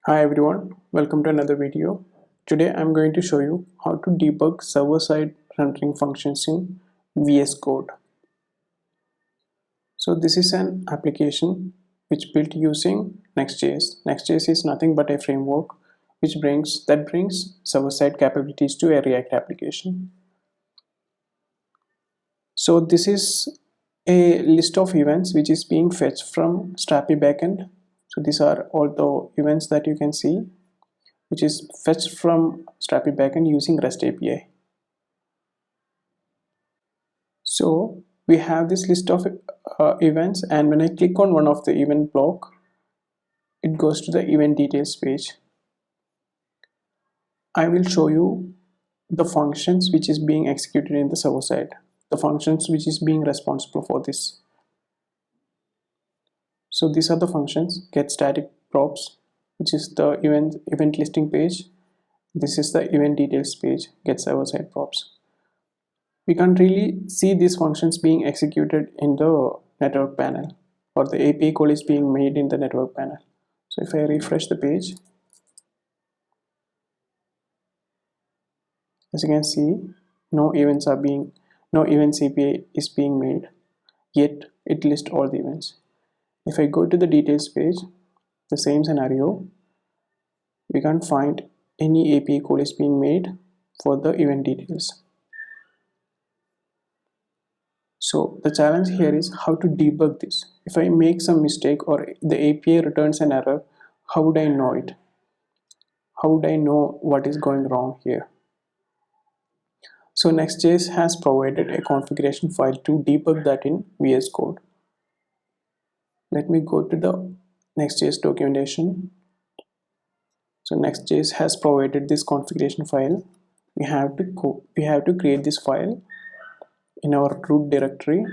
Hi everyone, welcome to another video. Today I'm going to show you how to debug server-side rendering functions in VS Code. So this is an application which built using Next.js. Next.js is nothing but a framework which brings server-side capabilities to a React application. So this is a list of events which is being fetched from Strapi backend. So these are all the events that you can see, which is fetched from Strapi backend using REST API. So we have this list of events, and when I click on one of the event block, it goes to the event details page. I will show you the functions which is being executed in the server side, the functions which is being responsible for this. So these are the functions: get static props, which is the event listing page. This is the event details page, get server side props. We can't really see these functions being executed in the network panel, or the API call is being made in the network panel. So if I refresh the page, as you can see, no events API is being made, yet it lists all the events. If I go to the details page, the same scenario, we can't find any API call is being made for the event details. So the challenge here is how to debug this. If I make some mistake or the API returns an error, how would I know it? How would I know what is going wrong here? So Next.js has provided a configuration file to debug that in VS Code. Let me go to the Next.js documentation. So Next.js has provided this configuration file. We have to create this file in our root directory.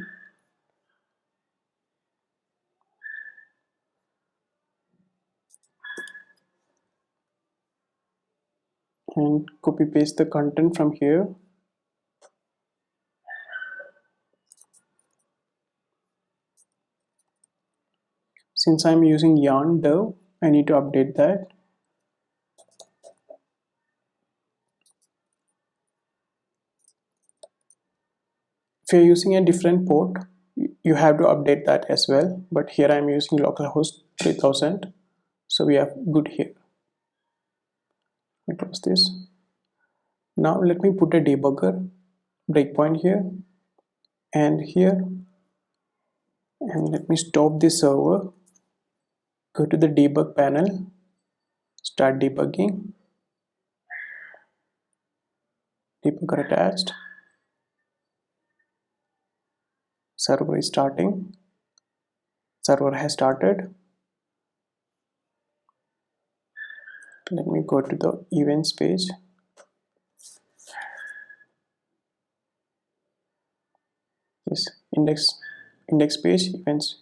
And copy paste the content from here. Since I'm using yarn dev, I need to update that. If you're using a different port, you have to update that as well, but here I'm using localhost 3000, so we are good here. I close this. Now let me put a debugger breakpoint here and here, and let me stop this server. Go to the debug panel, start debugging, debugger attached, server is starting, server has started. Let me go to the events page. Yes, index page, events.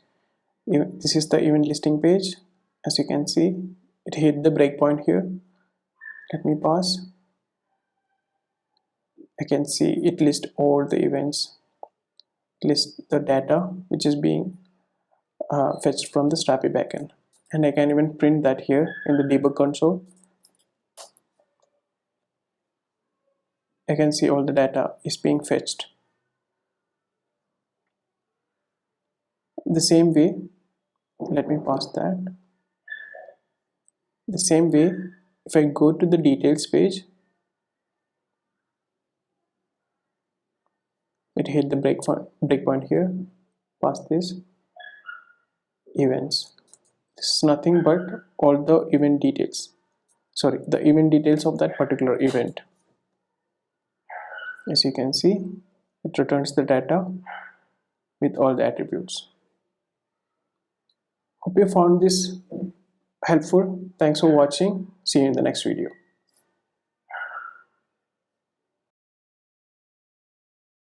This is the event listing page. As you can see, it hit the breakpoint here. Let me pause. I can see it lists all the events, list the data which is being fetched from the Strapi backend, and I can even print that here in the debug console. I can see all the data is being fetched. The same way, let me pause that. The same way, if I go to the details page, it hit the breakpoint here. Past this, events. This is nothing but all the event details. Sorry, the event details of that particular event. As you can see, it returns the data with all the attributes. Hope you found this helpful. Thanks for watching. See you in the next video.